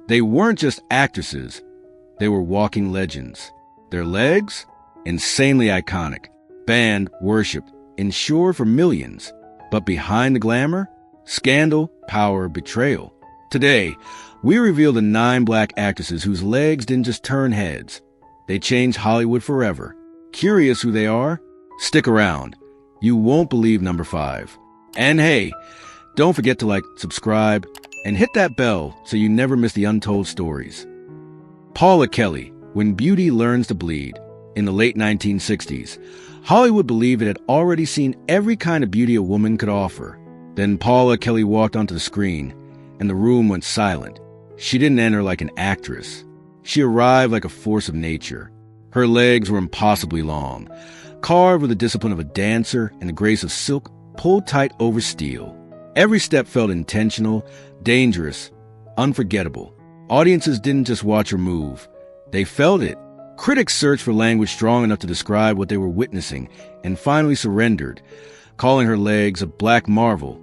They weren't just actresses, they were walking legends. Their legs? Insanely iconic. Banned, worshipped, insured for millions. But behind the glamour? Scandal, power, betrayal. Today, we reveal the 9 black actresses whose legs didn't just turn heads. They changed Hollywood forever. Curious who they are? Stick around. You won't believe number 5. And hey, don't forget to like, subscribe, and hit that bell so you never miss the untold stories. Paula Kelly, When Beauty Learns to Bleed. In the late 1960s, Hollywood believed it had already seen every kind of beauty a woman could offer. Then Paula Kelly walked onto the screen, and the room went silent. She didn't enter like an actress. She arrived like a force of nature. Her legs were impossibly long, carved with the discipline of a dancer and the grace of silk pulled tight over steel. Every step felt intentional, dangerous, unforgettable. Audiences didn't just watch her move. They felt it. Critics searched for language strong enough to describe what they were witnessing and finally surrendered, calling her legs a black marvel,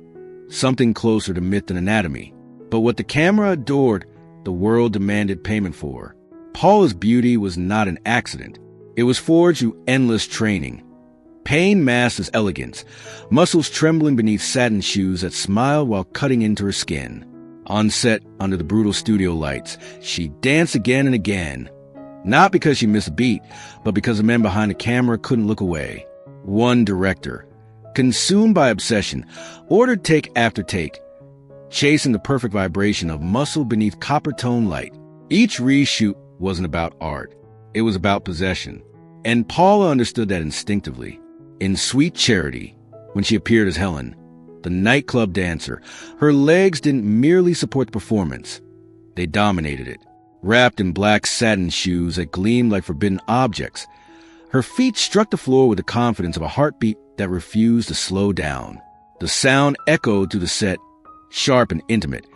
something closer to myth than anatomy. But what the camera adored, the world demanded payment for. Paula's beauty was not an accident. It was forged through endless training. Pain masked as elegance, muscles trembling beneath satin shoes that smiled while cutting into her skin. On set, under the brutal studio lights, she danced again and again. Not because she missed a beat, but because the men behind the camera couldn't look away. One director, consumed by obsession, ordered take after take, chasing the perfect vibration of muscle beneath copper-tone light. Each reshoot wasn't about art. It was about possession. And Paula understood that instinctively. In Sweet Charity, when she appeared as Helen, the nightclub dancer, her legs didn't merely support the performance. They dominated it. Wrapped in black satin shoes that gleamed like forbidden objects, her feet struck the floor with the confidence of a heartbeat that refused to slow down. The sound echoed through the set, sharp and intimate,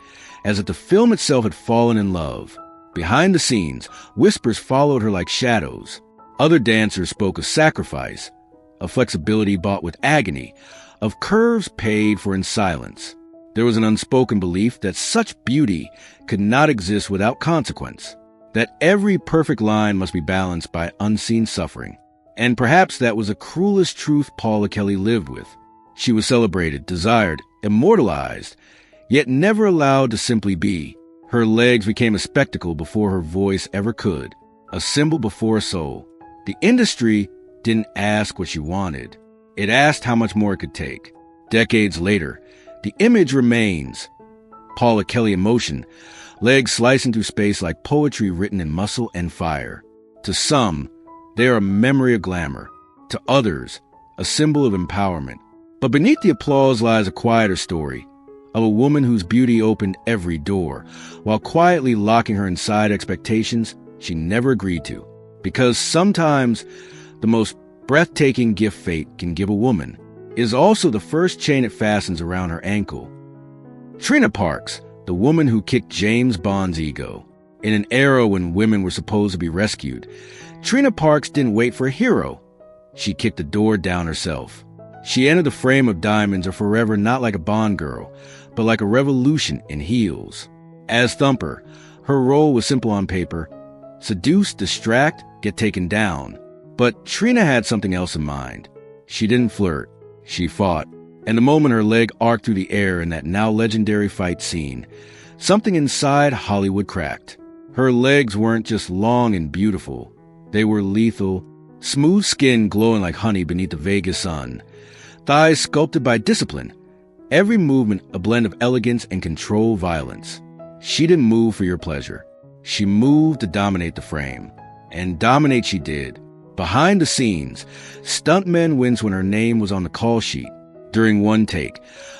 as if the film itself had fallen in love. Behind the scenes, whispers followed her like shadows. Other dancers spoke of sacrifice, of flexibility bought with agony, of curves paid for in silence. There was an unspoken belief that such beauty could not exist without consequence, that every perfect line must be balanced by unseen suffering. And perhaps that was the cruelest truth Paula Kelly lived with. She was celebrated, desired, immortalized, yet never allowed to simply be. Her legs became a spectacle before her voice ever could, a symbol before a soul. The industry didn't ask what she wanted. It asked how much more it could take. Decades later, the image remains. Paula Kelly in motion, legs slicing through space like poetry written in muscle and fire. To some, they are a memory of glamour. To others, a symbol of empowerment. But beneath the applause lies a quieter story of a woman whose beauty opened every door, while quietly locking her inside expectations she never agreed to. Because sometimes the most breathtaking gift fate can give a woman is also the first chain it fastens around her ankle. Trina Parks, the woman who kicked James Bond's ego. In an era when women were supposed to be rescued, Trina Parks didn't wait for a hero. She kicked the door down herself. She entered the frame of Diamonds Are Forever not like a Bond girl, but like a revolution in heels. As Thumper, her role was simple on paper: seduce, distract, get taken down. But Trina had something else in mind. She didn't flirt. She fought. And the moment her leg arced through the air in that now legendary fight scene, something inside Hollywood cracked. Her legs weren't just long and beautiful. They were lethal, smooth skin glowing like honey beneath the Vegas sun, thighs sculpted by discipline, every movement a blend of elegance and controlled violence. She didn't move for your pleasure. She moved to dominate the frame. And dominate she did. Behind the scenes, stuntmen winced when her name was on the call sheet. During one take,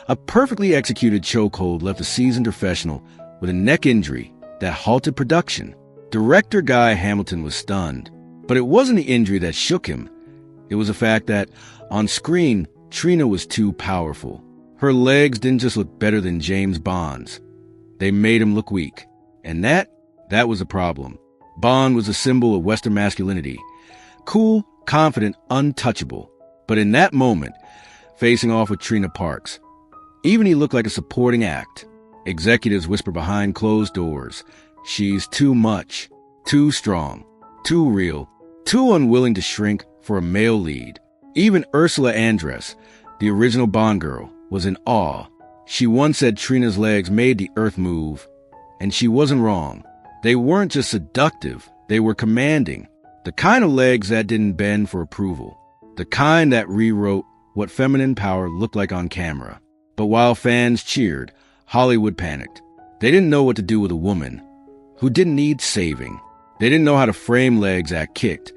a perfectly executed chokehold left a seasoned professional with a neck injury that halted production. Director Guy Hamilton was stunned, but it wasn't the injury that shook him. It was the fact that, on screen, Trina was too powerful. Her legs didn't just look better than James Bond's. They made him look weak. And that was the problem. Bond was a symbol of Western masculinity. Cool, confident, untouchable. But in that moment, facing off with Trina Parks, even he looked like a supporting act. Executives whispered behind closed doors. She's too much, too strong, too real, too unwilling to shrink for a male lead. Even Ursula Andress, the original Bond girl, was in awe. She once said Trina's legs made the earth move, and she wasn't wrong. They weren't just seductive, they were commanding. The kind of legs that didn't bend for approval. The kind that rewrote what feminine power looked like on camera. But while fans cheered, Hollywood panicked. They didn't know what to do with a woman who didn't need saving. They didn't know how to frame legs that kicked,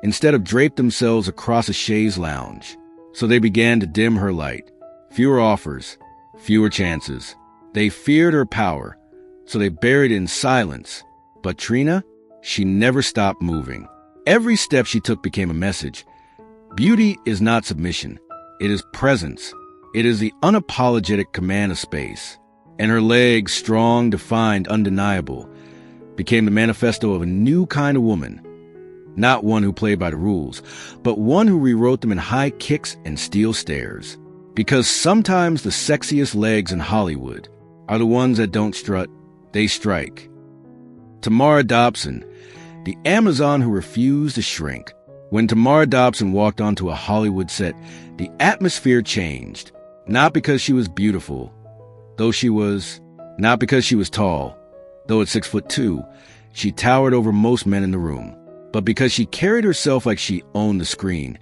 instead of draped themselves across a chaise lounge. So they began to dim her light. Fewer offers, fewer chances. They feared her power, so they buried it in silence. But Trina, she never stopped moving. Every step she took became a message. Beauty is not submission. It is presence. It is the unapologetic command of space. And her legs, strong, defined, undeniable, became the manifesto of a new kind of woman. Not one who played by the rules, but one who rewrote them in high kicks and steel stares. Because sometimes the sexiest legs in Hollywood are the ones that don't strut, they strike. Tamara Dobson, the Amazon who refused to shrink. When Tamara Dobson walked onto a Hollywood set, the atmosphere changed. Not because she was beautiful, not because she was tall, though at 6'2", she towered over most men in the room, but because she carried herself like she owned the screen,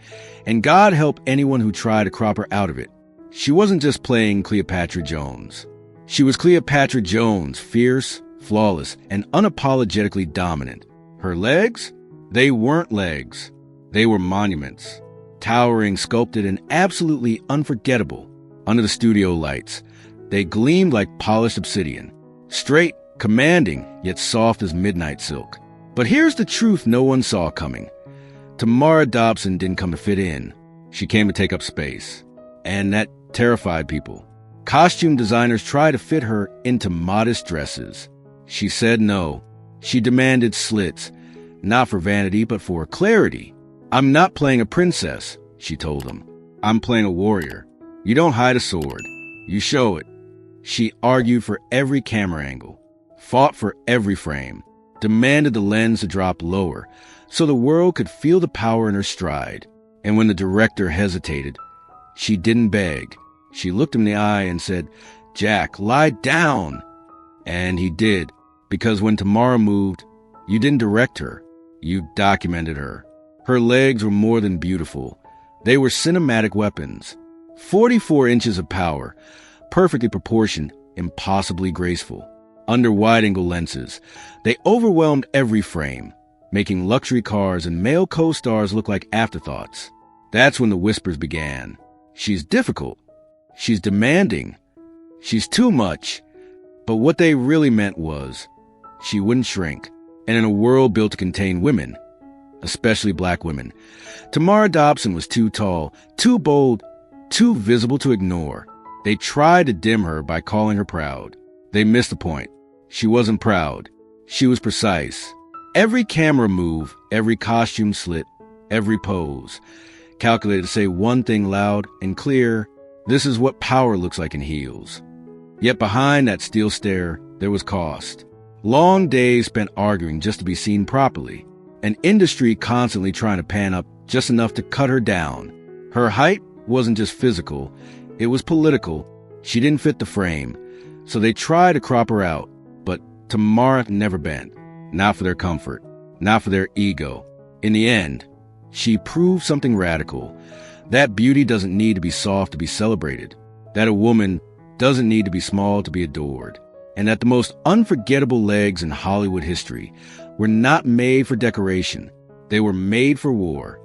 and God help anyone who tried to crop her out of it. She wasn't just playing Cleopatra Jones. She was Cleopatra Jones, fierce, flawless, and unapologetically dominant. Her legs? They weren't legs. They were monuments, towering, sculpted, and absolutely unforgettable. Under the studio lights, they gleamed like polished obsidian, straight, commanding, yet soft as midnight silk. But here's the truth no one saw coming. Tamara Dobson didn't come to fit in. She came to take up space. And that terrified people. Costume designers tried to fit her into modest dresses. She said no. She demanded slits, not for vanity, but for clarity. I'm not playing a princess, she told them. I'm playing a warrior. You don't hide a sword. You show it. She argued for every camera angle, fought for every frame, demanded the lens to drop lower so the world could feel the power in her stride. And when the director hesitated, she didn't beg. She looked him in the eye and said, "Jack, lie down." And he did, because when Tamara moved, you didn't direct her. You documented her. Her legs were more than beautiful. They were cinematic weapons. 44 inches of power, perfectly proportioned, impossibly graceful. Under wide-angle lenses, they overwhelmed every frame, making luxury cars and male co-stars look like afterthoughts. That's when the whispers began. She's difficult. She's demanding. She's too much. But what they really meant was, she wouldn't shrink. And in a world built to contain women, especially black women, Tamara Dobson was too tall, too bold, too visible to ignore. They tried to dim her by calling her proud. They missed the point. She wasn't proud. She was precise. Every camera move, every costume slit, every pose, calculated to say one thing loud and clear: this is what power looks like in heels. Yet behind that steel stare, there was cost. Long days spent arguing just to be seen properly. An industry constantly trying to pan up just enough to cut her down. Her height wasn't just physical, it was political. She didn't fit the frame, so they tried to crop her out. But Tamara never bent. Not for their comfort, not for their ego. In the end, she proved something radical. That beauty doesn't need to be soft to be celebrated. That a woman doesn't need to be small to be adored. And that the most unforgettable legs in Hollywood history were not made for decoration. They were made for war.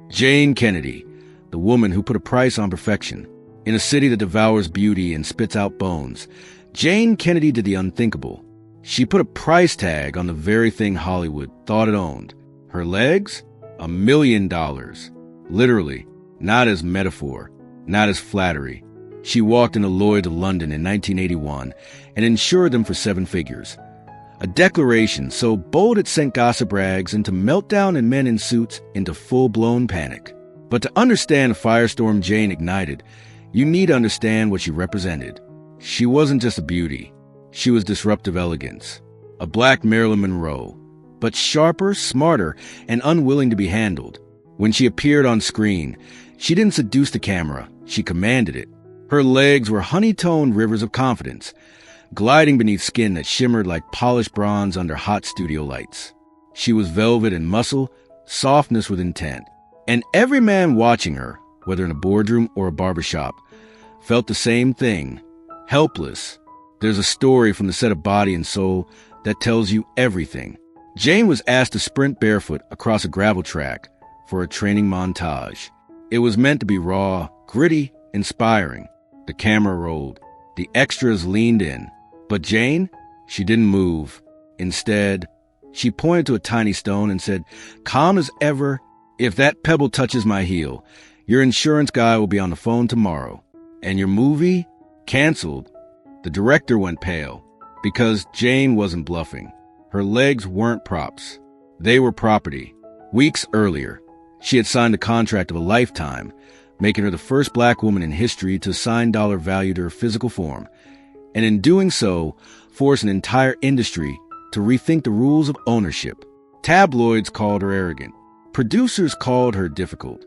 Jane Kennedy, the woman who put a price on perfection. In a city that devours beauty and spits out bones, Jane Kennedy did the unthinkable. She put a price tag on the very thing Hollywood thought it owned. Her legs? $1 million. Literally, not as metaphor, not as flattery. She walked into Lloyd's of London in 1981 and insured them for 7 figures. A declaration so bold it sent gossip rags into meltdown and men in suits into full-blown panic. But to understand the firestorm Jane ignited, you need to understand what she represented. She wasn't just a beauty. She was disruptive elegance. a black Marilyn Monroe, but sharper, smarter, and unwilling to be handled. When she appeared on screen, she didn't seduce the camera, she commanded it. Her legs were honey-toned rivers of confidence, gliding beneath skin that shimmered like polished bronze under hot studio lights. She was velvet in muscle, softness with intent. And every man watching her, whether in a boardroom or a barbershop, felt the same thing, helpless. There's a story from the set of Body and Soul that tells you everything. Jane was asked to sprint barefoot across a gravel track for a training montage. It was meant to be raw, gritty, inspiring. The camera rolled. The extras leaned in. But Jane, she didn't move. Instead, she pointed to a tiny stone and said, "Calm as ever, if that pebble touches my heel, your insurance guy will be on the phone tomorrow." And your movie? Canceled. The director went pale, because Jane wasn't bluffing. Her legs weren't props. They were property. Weeks earlier, she had signed a contract of a lifetime, making her the first black woman in history to assign dollar value to her physical form, and in doing so, force an entire industry to rethink the rules of ownership. Tabloids called her arrogant. Producers called her difficult.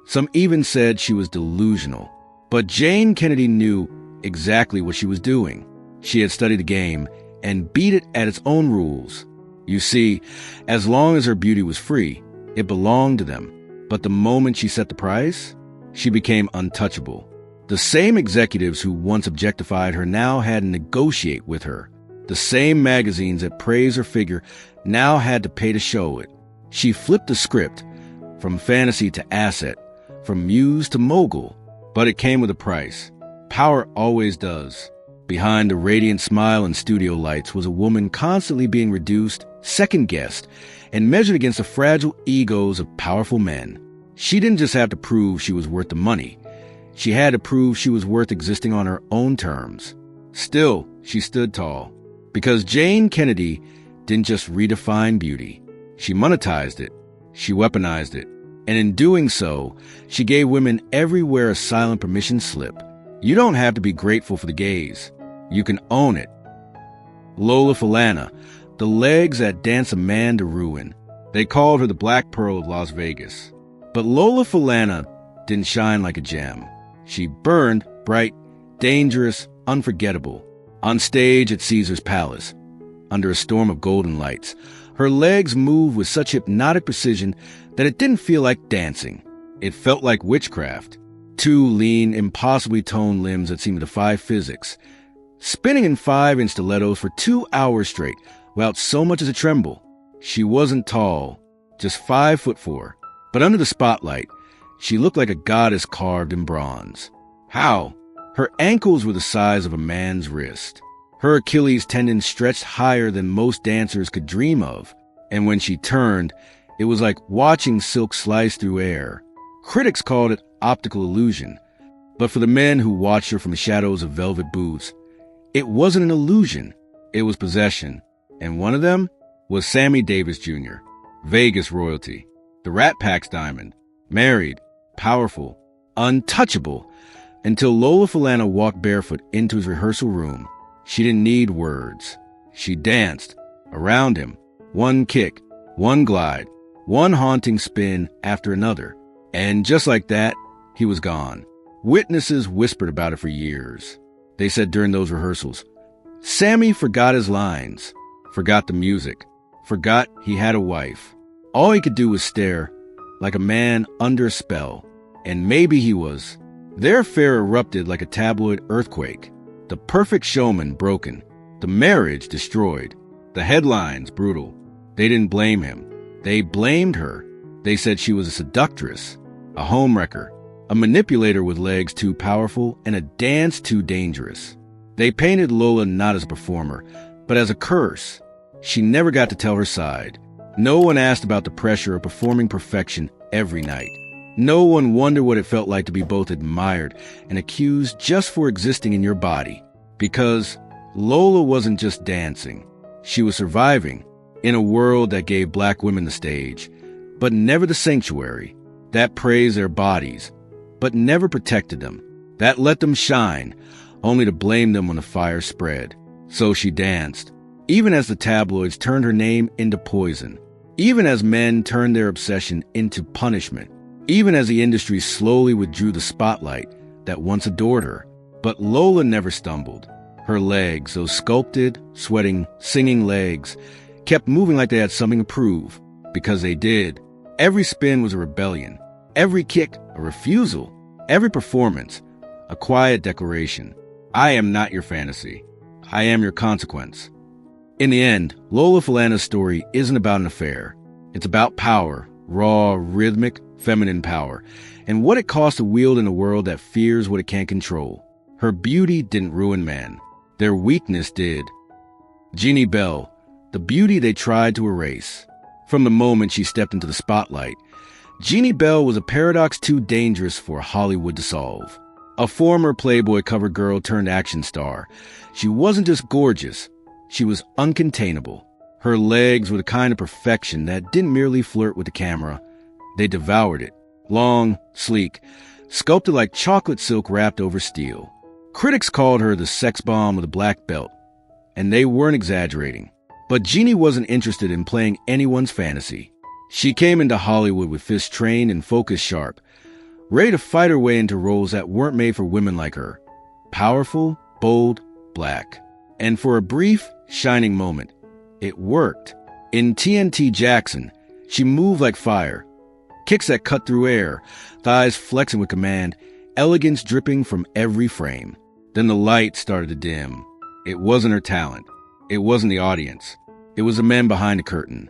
Some even said she was delusional. But Jane Kennedy knew exactly what she was doing. She had studied the game and beat it at its own rules. You see, as long as her beauty was free, it belonged to them. But the moment she set the price, she became untouchable. The same executives who once objectified her now had to negotiate with her. The same magazines that praised her figure now had to pay to show it. She flipped the script, from fantasy to asset, from muse to mogul. But it came with a price. Power always does. Behind the radiant smile and studio lights was a woman constantly being reduced, second-guessed, and measured against the fragile egos of powerful men. She didn't just have to prove she was worth the money. She had to prove she was worth existing on her own terms. Still, she stood tall. Because Jane Kennedy didn't just redefine beauty. She monetized it. She weaponized it. And in doing so, she gave women everywhere a silent permission slip. You don't have to be grateful for the gaze. You can own it. Lola Falana, the legs that dance a man to ruin. They called her the Black Pearl of Las Vegas. But Lola Falana didn't shine like a gem. She burned bright, dangerous, unforgettable. On stage at Caesar's Palace, under a storm of golden lights, her legs moved with such hypnotic precision that it didn't feel like dancing. It felt like witchcraft. Two lean, impossibly toned limbs that seemed to defy physics, spinning in 5-inch stilettos for 2 hours straight, without so much as a tremble. She wasn't tall, just 5'4", but under the spotlight, she looked like a goddess carved in bronze. How? Her ankles were the size of a man's wrist. Her Achilles tendon stretched higher than most dancers could dream of, and when she turned, it was like watching silk slice through air. Critics called it optical illusion, but for the men who watched her from the shadows of velvet booths, it wasn't an illusion, it was possession. And one of them was Sammy Davis Jr., Vegas royalty, the Rat Pack's diamond, married, powerful, untouchable, until Lola Falana walked barefoot into his rehearsal room. She didn't need words. She danced around him, one kick, one glide, one haunting spin after another. And just like that, he was gone. Witnesses whispered about it for years. They said during those rehearsals, Sammy forgot his lines, forgot the music, forgot he had a wife. All he could do was stare, like a man under a spell. And maybe he was. Their affair erupted like a tabloid earthquake. The perfect showman broken. The marriage destroyed. The headlines brutal. They didn't blame him. They blamed her. They said she was a seductress, a homewrecker, a manipulator with legs too powerful and a dance too dangerous. They painted Lola not as a performer, but as a curse. She never got to tell her side. No one asked about the pressure of performing perfection every night. No one wondered what it felt like to be both admired and accused just for existing in your body. Because Lola wasn't just dancing. She was surviving in a world that gave black women the stage, but never the sanctuary, that praised their bodies, but never protected them, that let them shine, only to blame them when the fire spread. So she danced, even as the tabloids turned her name into poison, even as men turned their obsession into punishment, even as the industry slowly withdrew the spotlight that once adored her. But Lola never stumbled. Her legs, those sculpted, sweating, singing legs, kept moving like they had something to prove, because they did. Every spin was a rebellion, every kick a refusal, every performance a quiet declaration. I am not your fantasy. I am your consequence. In the end, Lola Falana's story isn't about an affair. It's about power, raw, rhythmic, feminine power, and what it costs to wield in a world that fears what it can't control. Her beauty didn't ruin man. Their weakness did. Jeannie Bell, the beauty they tried to erase. From the moment she stepped into the spotlight, Jeannie Bell was a paradox too dangerous for Hollywood to solve. A former Playboy cover girl turned action star, she wasn't just gorgeous, she was uncontainable. Her legs were the kind of perfection that didn't merely flirt with the camera, they devoured it. Long, sleek, sculpted like chocolate silk wrapped over steel. Critics called her the sex bomb with a black belt, and they weren't exaggerating. But Jeannie wasn't interested in playing anyone's fantasy. She came into Hollywood with fists trained and focus sharp, ready to fight her way into roles that weren't made for women like her. Powerful, bold, black. And for a brief, shining moment, it worked. In TNT Jackson, she moved like fire. Kicks that cut through air, thighs flexing with command, elegance dripping from every frame. Then the light started to dim. It wasn't her talent. It wasn't the audience. It was the men behind the curtain.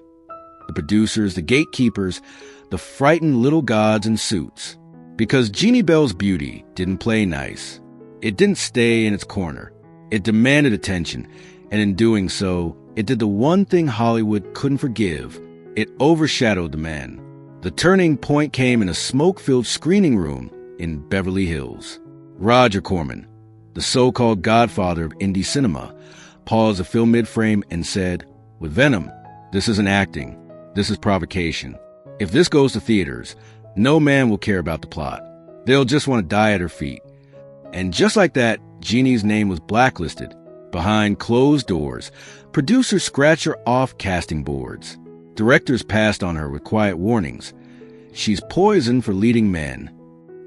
The producers, the gatekeepers, the frightened little gods in suits. Because Jeannie Bell's beauty didn't play nice. It didn't stay in its corner. It demanded attention, and in doing so, it did the one thing Hollywood couldn't forgive. It overshadowed the men. The turning point came in a smoke-filled screening room in Beverly Hills. Roger Corman, the so-called godfather of indie cinema, paused the film mid-frame and said, "With Venom, this isn't acting. This is provocation. If this goes to theaters, no man will care about the plot. They'll just want to die at her feet." And just like that, Jeannie's name was blacklisted. Behind closed doors, producers scratched her off casting boards. Directors passed on her with quiet warnings. She's poison for leading men.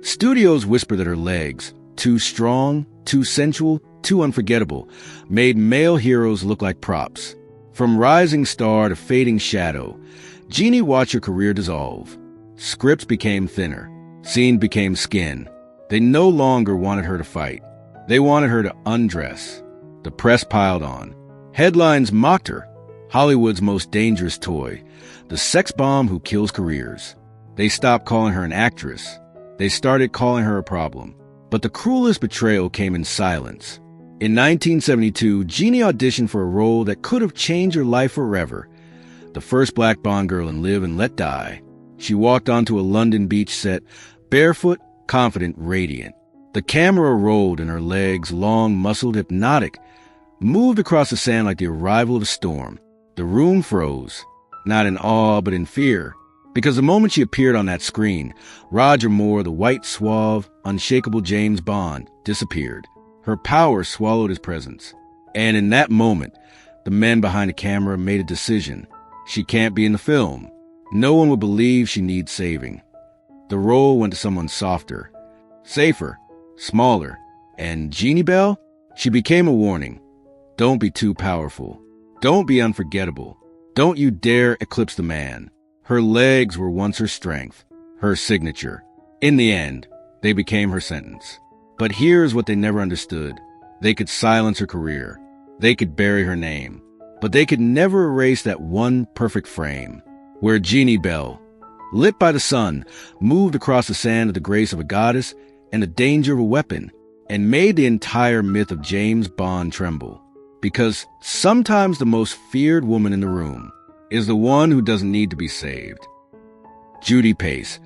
Studios whispered that her legs, too strong, too sensual, too unforgettable, made male heroes look like props. From rising star to fading shadow, Jeannie watched her career dissolve. Scripts became thinner. Scene became skin. They no longer wanted her to fight. They wanted her to undress. The press piled on. Headlines mocked her. Hollywood's most dangerous toy. The sex bomb who kills careers. They stopped calling her an actress. They started calling her a problem. But the cruelest betrayal came in silence. In 1972, Jeannie auditioned for a role that could have changed her life forever. The first black Bond girl in Live and Let Die. She walked onto a London beach set, barefoot, confident, radiant. The camera rolled and her legs, long, muscled, hypnotic, moved across the sand like the arrival of a storm. The room froze, not in awe but in fear, because the moment she appeared on that screen, Roger Moore, the white, suave, unshakable James Bond, disappeared. Her power swallowed his presence. And in that moment, the men behind the camera made a decision. She can't be in the film. No one will believe she needs saving. The role went to someone softer, safer, smaller. And Jeannie Bell? She became a warning. Don't be too powerful. Don't be unforgettable. Don't you dare eclipse the man. Her legs were once her strength, her signature. In the end, they became her sentence. But here's what they never understood. They could silence her career. They could bury her name. But they could never erase that one perfect frame, where Jeannie Bell, lit by the sun, moved across the sand with the grace of a goddess and the danger of a weapon, and made the entire myth of James Bond tremble. Because sometimes the most feared woman in the room is the one who doesn't need to be saved. Judy Pace,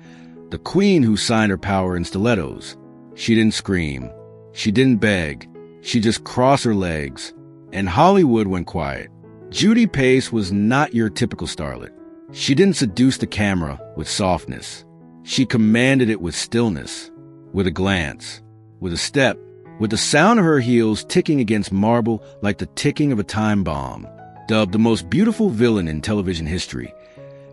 the queen who signed her power in stilettos. She didn't scream. She didn't beg. She just crossed her legs. And Hollywood went quiet. Judy Pace was not your typical starlet. She didn't seduce the camera with softness. She commanded it with stillness, with a glance, with a step, with the sound of her heels ticking against marble like the ticking of a time bomb. dubbed the most beautiful villain in television history.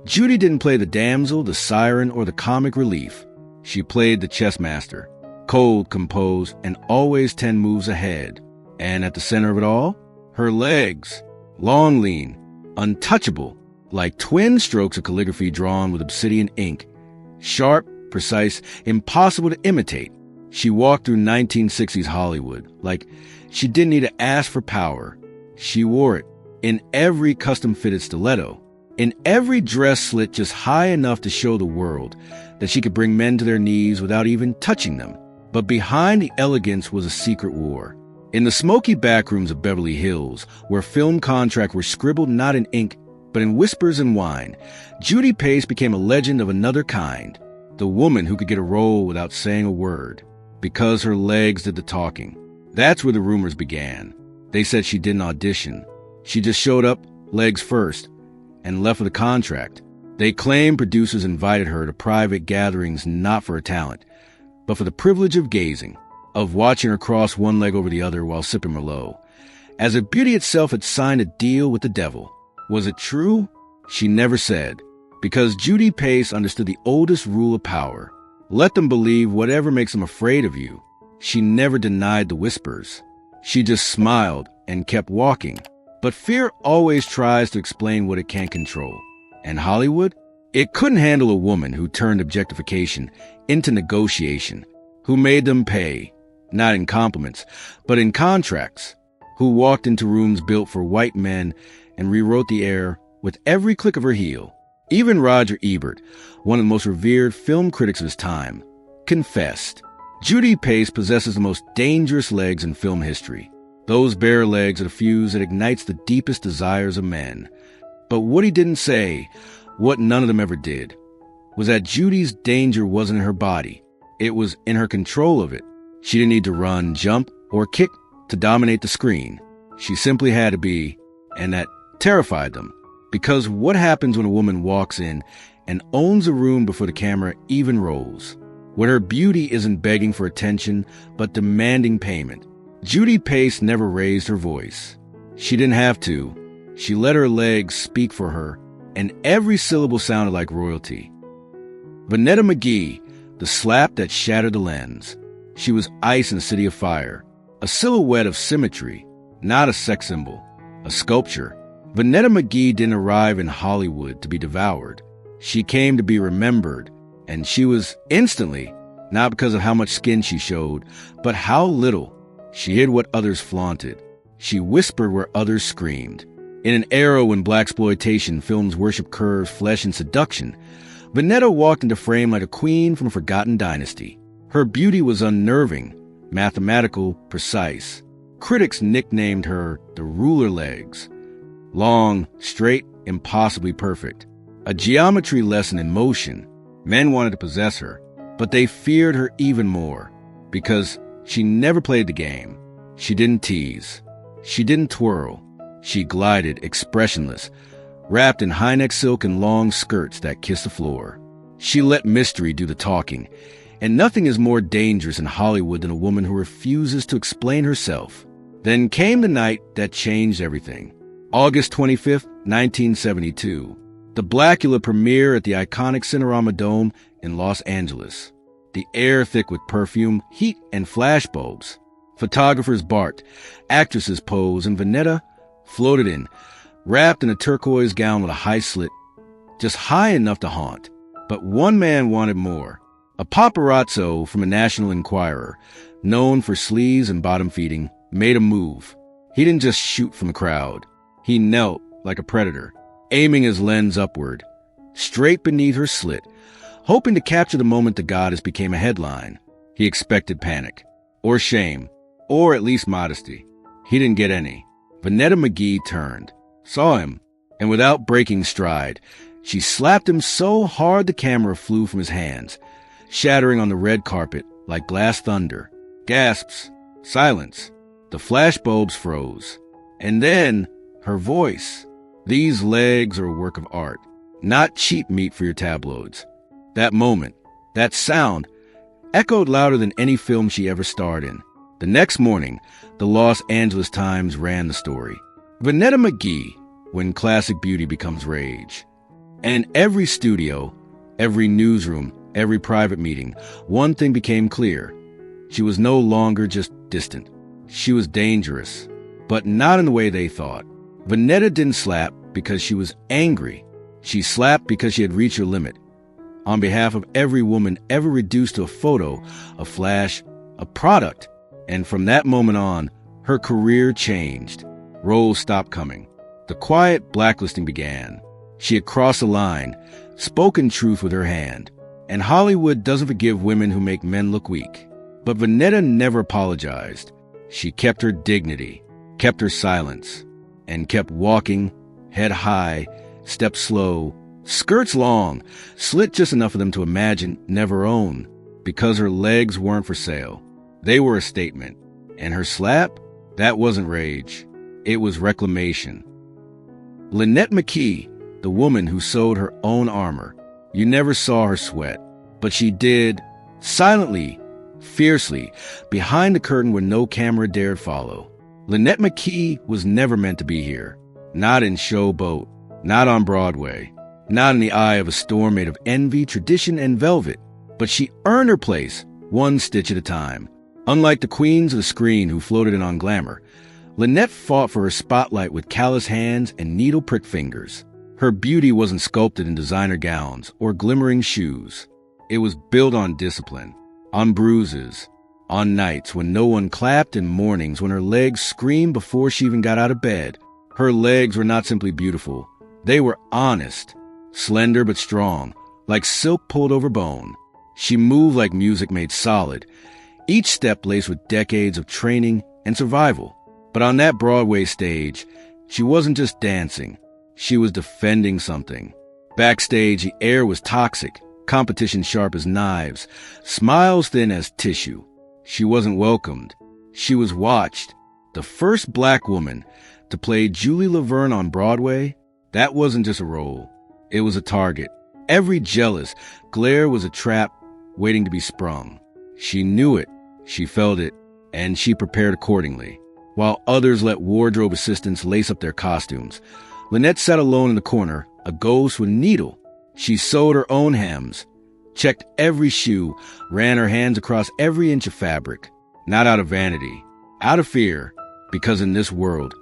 Judy didn't play the damsel, the siren, or the comic relief. She played the chess master, cold, composed, and always 10 moves ahead. And at the center of it all, her legs, long, lean, untouchable, like twin strokes of calligraphy drawn with obsidian ink. Sharp, precise, impossible to imitate. She walked through 1960s Hollywood like she didn't need to ask for power. She wore it in every custom-fitted stiletto, in every dress slit just high enough to show the world that she could bring men to their knees without even touching them. But behind the elegance was a secret war. In the smoky backrooms of Beverly Hills, where film contracts were scribbled not in ink, but in whispers and wine, Judy Pace became a legend of another kind. The woman who could get a role without saying a word, because her legs did the talking. That's where the rumors began. They said she didn't audition. She just showed up, legs first, and left with a contract. They claimed producers invited her to private gatherings not for her talent, but for the privilege of gazing, of watching her cross one leg over the other while sipping Merlot. As if beauty itself had signed a deal with the devil. Was it true? She never said, because Judy Pace understood the oldest rule of power. Let them believe whatever makes them afraid of you. She never denied the whispers. She just smiled and kept walking. But fear always tries to explain what it can't control. And Hollywood? It couldn't handle a woman who turned objectification into negotiation, who made them pay, not in compliments, but in contracts, who walked into rooms built for white men and rewrote the air with every click of her heel. Even Roger Ebert, one of the most revered film critics of his time, confessed, Judy Pace possesses the most dangerous legs in film history. Those bare legs are the fuse that ignites the deepest desires of men. But what he didn't say, what none of them ever did, was that Judy's danger wasn't in her body. It was in her control of it. She didn't need to run, jump, or kick to dominate the screen. She simply had to be, and that terrified them. Because what happens when a woman walks in and owns a room before the camera even rolls? When her beauty isn't begging for attention, but demanding payment. Judy Pace never raised her voice. She didn't have to. She let her legs speak for her, and every syllable sounded like royalty. Vanetta McGee, the slap that shattered the lens. She was ice in a city of fire, a silhouette of symmetry, not a sex symbol, a sculpture. Vanetta McGee didn't arrive in Hollywood to be devoured. She came to be remembered, and she was instantly, not because of how much skin she showed, but how little. She hid what others flaunted. She whispered where others screamed. In an era when blaxploitation films worship curves, flesh, and seduction, Vanetta walked into frame like a queen from a forgotten dynasty. Her beauty was unnerving, mathematical, precise. Critics nicknamed her the ruler legs. Long, straight, impossibly perfect. A geometry lesson in motion. Men wanted to possess her, but they feared her even more, because she never played the game. She didn't tease. She didn't twirl. She glided, expressionless, wrapped in high-neck silk and long skirts that kissed the floor. She let mystery do the talking, and nothing is more dangerous in Hollywood than a woman who refuses to explain herself. Then came the night that changed everything. August 25th, 1972. The Blackula premiere at the iconic Cinerama Dome in Los Angeles. The air thick with perfume, heat, and flashbulbs. Photographers barked, actresses posed, and Vanetta floated in, wrapped in a turquoise gown with a high slit, just high enough to haunt. But one man wanted more. A paparazzo from a National Enquirer, known for sleaze and bottom-feeding, made a move. He didn't just shoot from the crowd. He knelt like a predator, aiming his lens upward, straight beneath her slit, hoping to capture the moment the goddess became a headline. He expected panic, or shame, or at least modesty. He didn't get any. Vanetta McGee turned, saw him, and without breaking stride, she slapped him so hard the camera flew from his hands, shattering on the red carpet like glass thunder. Gasps, silence. The flashbulbs froze. And then, her voice. These legs are a work of art, not cheap meat for your tabloids. That moment, that sound, echoed louder than any film she ever starred in. The next morning, the Los Angeles Times ran the story. Vanetta McGee, when classic beauty becomes rage. And in every studio, every newsroom, every private meeting, one thing became clear. She was no longer just distant. She was dangerous, but not in the way they thought. Vanetta didn't slap because she was angry. She slapped because she had reached her limit. On behalf of every woman ever reduced to a photo, a flash, a product. And from that moment on, her career changed. Roles stopped coming. The quiet blacklisting began. She had crossed the line, spoken truth with her hand. And Hollywood doesn't forgive women who make men look weak. But Vanetta never apologized. She kept her dignity, kept her silence, and kept walking, head high, steps slow, skirts long, slit just enough for them to imagine never own, because her legs weren't for sale. They were a statement. And her slap? That wasn't rage. It was reclamation. Lynette McKee, the woman who sewed her own armor. You never saw her sweat, but she did, silently, fiercely, behind the curtain where no camera dared follow. Lynette McKee was never meant to be here. Not in Showboat, not on Broadway, not in the eye of a storm made of envy, tradition, and velvet. But she earned her place, one stitch at a time. Unlike the queens of the screen who floated in on glamour, Lynette fought for her spotlight with callous hands and needle-prick fingers. Her beauty wasn't sculpted in designer gowns or glimmering shoes. It was built on discipline, on bruises, on nights when no one clapped, and mornings when her legs screamed before she even got out of bed. Her legs were not simply beautiful. They were honest, slender but strong, like silk pulled over bone. She moved like music made solid, each step laced with decades of training and survival. But on that Broadway stage, she wasn't just dancing. She was defending something. Backstage, the air was toxic, competition sharp as knives, smiles thin as tissue. She wasn't welcomed. She was watched. The first black woman to play Julie Laverne on Broadway, that wasn't just a role. It was a target. Every jealous glare was a trap waiting to be sprung. She knew it, she felt it, and she prepared accordingly. While others let wardrobe assistants lace up their costumes, Lynette sat alone in the corner, a ghost with a needle. She sewed her own hems, checked every shoe, ran her hands across every inch of fabric, not out of vanity, out of fear, because in this world,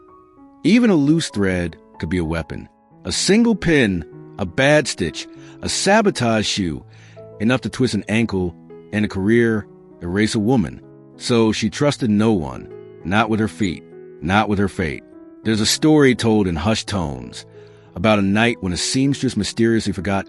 even a loose thread could be a weapon. A single pin, a bad stitch, a sabotage shoe, enough to twist an ankle and a career, erase a woman. So she trusted no one, not with her feet, not with her fate. There's a story told in hushed tones about a night when a seamstress mysteriously forgot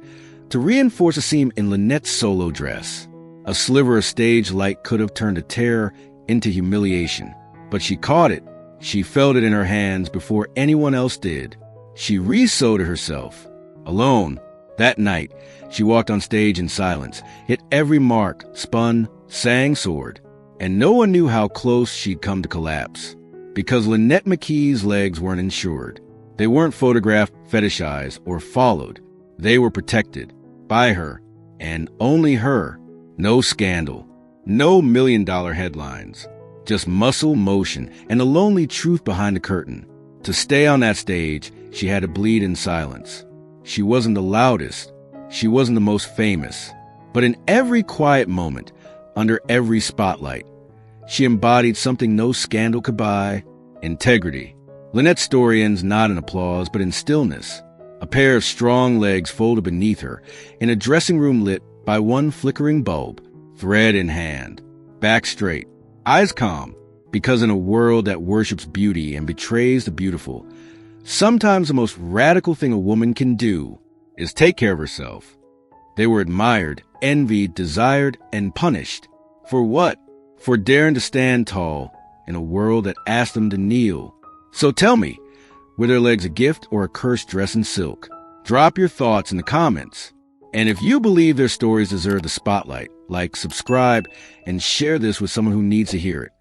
to reinforce a seam in Lynette's solo dress. A sliver of stage light could have turned a terror into humiliation, but she caught it. She felt it in her hands before anyone else did. She re-sewed it herself, alone. That night, she walked on stage in silence, hit every mark, spun, sang, soared, and no one knew how close she'd come to collapse. Because Lynette McKee's legs weren't insured. They weren't photographed, fetishized, or followed. They were protected by her, and only her. No scandal, no million-dollar headlines, just muscle, motion, and the lonely truth behind the curtain. To stay on that stage, she had to bleed in silence. She wasn't the loudest. She wasn't the most famous. But in every quiet moment, under every spotlight, she embodied something no scandal could buy: integrity. Lynette's story ends not in applause, but in stillness. A pair of strong legs folded beneath her, in a dressing room lit by one flickering bulb, thread in hand, back straight, eyes calm, because in a world that worships beauty and betrays the beautiful, sometimes the most radical thing a woman can do is take care of herself. They were admired, envied, desired, and punished. For what? For daring to stand tall in a world that asked them to kneel. So tell me, were their legs a gift or a cursed dress in silk? Drop your thoughts in the comments. And if you believe their stories deserve the spotlight, like, subscribe, and share this with someone who needs to hear it.